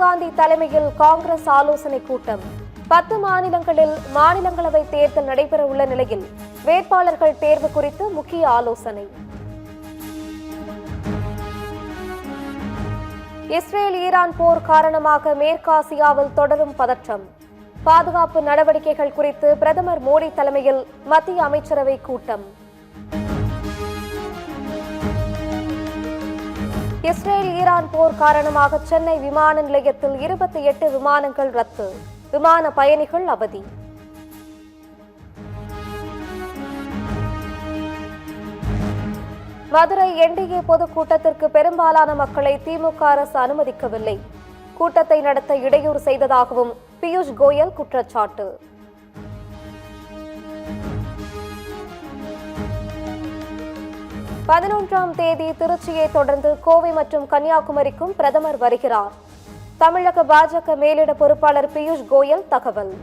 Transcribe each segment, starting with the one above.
காந்தி தலைமையில் காங்கிரஸ் ஆலோசனை கூட்டம். 10 மாநிலங்களில் மாநிலங்களவை தேர்தல் நடைபெற உள்ள நிலையில் வேட்பாளர்கள் தேர்வு குறித்து முக்கிய ஆலோசனை. இஸ்ரேல் ஈரான் போர் காரணமாக மேற்காசியாவில் தொடரும் பதற்றம். பாதுகாப்பு நடவடிக்கைகள் குறித்து பிரதமர் மோடி தலைமையில் மத்திய அமைச்சரவை கூட்டம். இஸ்ரேல் ஈரான் போர் காரணமாக சென்னை விமான நிலையத்தில் 28 விமானங்கள் ரத்து. விமான பயணிகள் அவதி. மதுரை என்டிஏ பொதுக்கூட்டத்திற்கு பெரும்பாலான மக்களை திமுக அரசு அனுமதிக்கவில்லை. கூட்டத்தை நடத்த இடையூறு செய்ததாகவும் பியூஷ் கோயல் குற்றச்சாட்டு. தேதி திருச்சியை தொடர்ந்து கோவை மற்றும் கன்னியாகுமரிக்கும் பிரதமர் வருகிறார். தமிழக பாஜக மேலிட பொறுப்பாளர் பியூஷ் கோயல் தகவல்.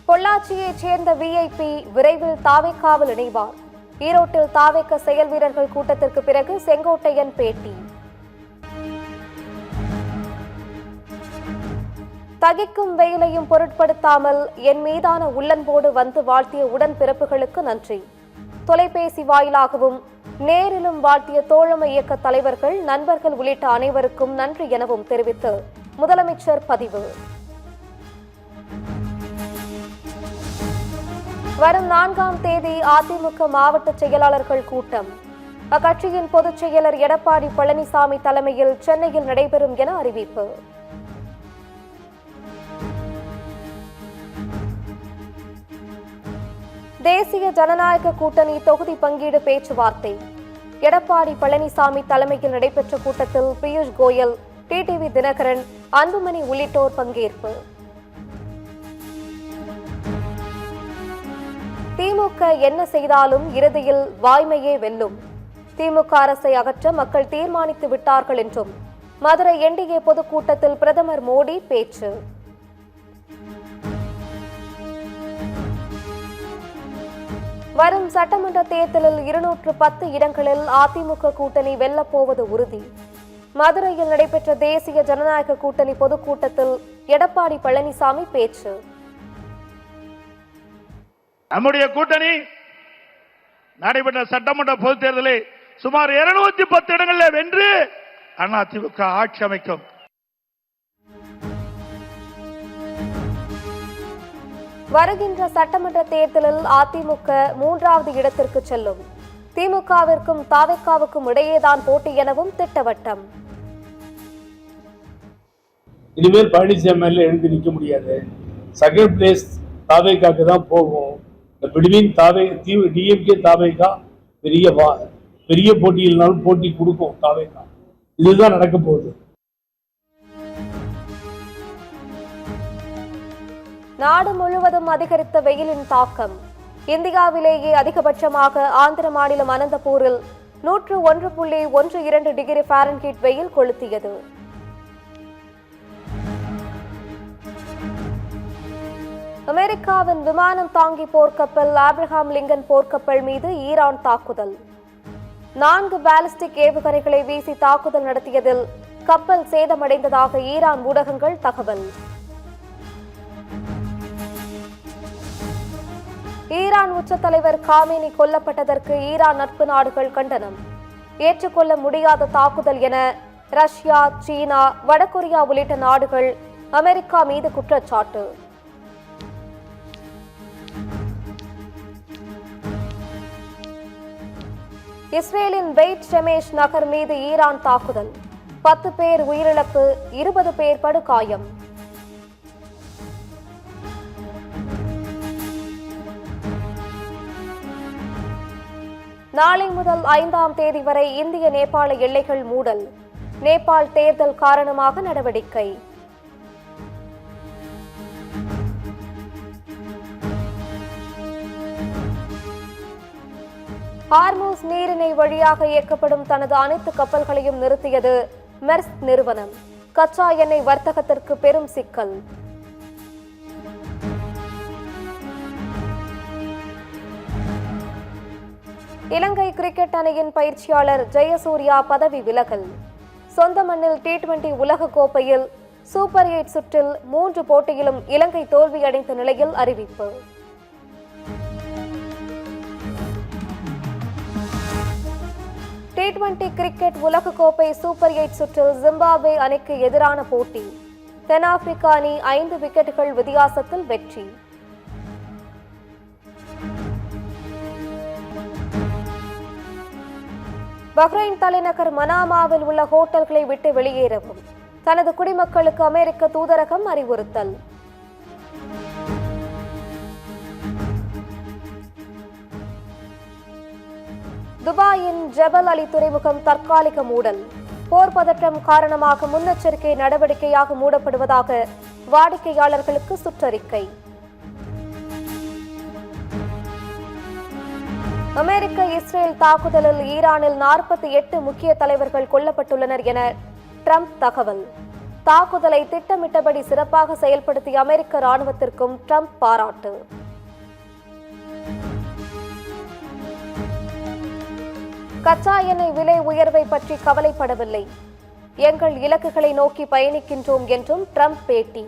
பொள்ளாச்சியைச் சேர்ந்த விஐபி விரைவில் தாவேக்காவில் இணைவார். ஈரோட்டில் தாவேக்க செயல் வீரர்கள் கூட்டத்திற்கு பிறகு செங்கோட்டையன் பேட்டி. தகிக்கும் வெயிலையும் பொருட்படுத்தாமல் என் மீதான உள்ளன்போடு வந்து வாழ்த்திய உடன்பிறப்புகளுக்கு நன்றி. தொலைபேசி வாயிலாகவும் நேரிலும் வாழ்த்திய தோழமை இயக்க தலைவர்கள், நண்பர்கள் உள்ளிட்ட அனைவருக்கும் நன்றி எனவும் தெரிவித்து முதலமைச்சர் பதிவு. வரும் 4ஆம் தேதி அதிமுக மாவட்ட செயலாளர்கள் கூட்டம். அக்கட்சியின் பொதுச் செயலர் எடப்பாடி பழனிசாமி தலைமையில் சென்னையில் நடைபெறும் என அறிவிப்பு. தேசிய ஜனநாயக கூட்டணி தொகுதி பங்கீடு பேச்சுவார்த்தை. எடப்பாடி பழனிசாமி தலைமையில் நடைபெற்ற கூட்டத்தில் பியூஷ் கோயல், டிடிவி தினகரன், அன்புமணி உள்ளிட்டோர் பங்கேற்பு. திமுக என்ன செய்தாலும் இறுதியில் வாய்மையே வெல்லும். திமுக அரசை அகற்ற மக்கள் தீர்மானித்து விட்டார்கள் என்றும் மதுரை என்டிஏ பொதுக்கூட்டத்தில் பிரதமர் மோடி பேச்சு. வரும் சட்டமன்ற தேர்தலில் 210 இடங்களில் அதிமுக கூட்டணி வெல்லப்போவது உறுதி. மதுரையில் நடைபெற்ற தேசிய ஜனநாயக கூட்டணி பொதுக்கூட்டத்தில் எடப்பாடி பழனிசாமி பேச்சு. நம்முடைய கூட்டணி நடைபெற்ற சட்டமன்ற பொதுத் தேர்தலில் சுமார் 210 இடங்களில் வென்று அதிமுக ஆட்சி அமைக்கும். வருகின்ற சட்டமன்ற தேர்தலில் அதிமுக 3வது இடத்திற்கு செல்லும். திமுகவிற்கும் தாவேக்காவுக்கும் இடையேதான் போட்டி எனவும் திட்டவட்டம். இனிமேல் பழனிசாமி எழுந்து நிற்க முடியாது. செகண்ட் பிளேஸ் தாவேக்காக்கு தான் போகும். பிட்வீன் டிஎம்கே தாவேக்கா பெரிய போட்டியில்னாலும் போட்டி கொடுக்கும் தாவேக்கா. இதுதான் நடக்க போகுது. நாடு முழுவதும் அதிகரித்த வெயிலின் தாக்கம். இந்தியாவிலேயே அதிகபட்சமாக ஆந்திர மாநிலம் அனந்தபூரில் 101.12 டிகிரி ஃபாரன்ஹீட் வெயில் கொளுத்தியது. அமெரிக்காவின் விமானம் தாங்கி போர்க்கப்பல் ஆப்ரஹாம் லிங்கன் போர்க்கப்பல் மீது ஈரான் தாக்குதல். 4 பாலிஸ்டிக் ஏவுகணைகளை வீசி தாக்குதல் நடத்தியதில் கப்பல் சேதமடைந்ததாக ஈரான் ஊடகங்கள் தகவல். ஈரான் உச்ச தலைவர் காமேனி கொல்லப்பட்டதற்கு ஈரான் நட்பு நாடுகள் கண்டனம். ஏற்றுக்கொள்ள முடியாத தாக்குதல் என ரஷ்யா, சீனா, வடகொரியா உள்ளிட்ட நாடுகள் அமெரிக்கா மீது குற்றச்சாட்டு. இஸ்ரேலின் பெய்ட் ஷெமேஷ் நகர் மீது ஈரான் தாக்குதல். 10 பேர் உயிரிழப்பு, 20 பேர் படுகாயம். நாளை முதல் 5ஆம் தேதி வரை இந்திய நேபாள எல்லைகள் மூடல். நேபாள் தேர்தல் காரணமாக நடவடிக்கை. ஹார்மூஸ் நீரிணை வழியாக இயக்கப்படும் தனது அனைத்து கப்பல்களையும் நிறுத்தியது மெர்ஸ்க் நிறுவனம். கச்சா எண்ணெய் வர்த்தகத்திற்கு பெரும் சிக்கல். இலங்கை கிரிக்கெட் அணியின் பயிற்சியாளர் ஜெயசூர்யா பதவி விலகல். சொந்த மண்ணில் T20 உலகக்கோப்பையில் சூப்பர் 8 சுற்றில் 3 போட்டியிலும் இலங்கை தோல்வியடைந்த நிலையில் அறிவிப்பு. T20 கிரிக்கெட் உலகக்கோப்பை சூப்பர் 8 சுற்றில் ஜிம்பாப்வே அணிக்கு எதிரான போட்டி. தென்னாப்பிரிக்கா அணி 5 விக்கெட்டுகள் வித்தியாசத்தில் வெற்றி. பஹ்ரைன் தலைநகர் மனாமாவில் உள்ள ஹோட்டல்களை விட்டு வெளியேறவும் தனது குடிமக்களுக்கு அமெரிக்க தூதரகம் அறிவுறுத்தல். துபாயின் ஜபல் அலி துறைமுகம் தற்காலிக மூடல். போர் பதற்றம் காரணமாக முன்னெச்சரிக்கை நடவடிக்கையாக மூடப்படுவதாக வாடிக்கையாளர்களுக்கு சுற்றறிக்கை. அமெரிக்க இஸ்ரேல் தாக்குதலில் ஈரானில் 48 முக்கிய தலைவர்கள் கொல்லப்பட்டுள்ளனர் என ட்ரம்ப் தகவல். தாக்குதலை திட்டமிட்டபடி சிறப்பாக செயல்படுத்திய அமெரிக்க ராணுவத்திற்கும் ட்ரம்ப் பாராட்டு. கச்சா எண்ணெய் விலை உயர்வை பற்றி கவலைப்படவில்லை, எங்கள் இலக்குகளை நோக்கி பயணிக்கின்றோம் என்றும் ட்ரம்ப் பேட்டி.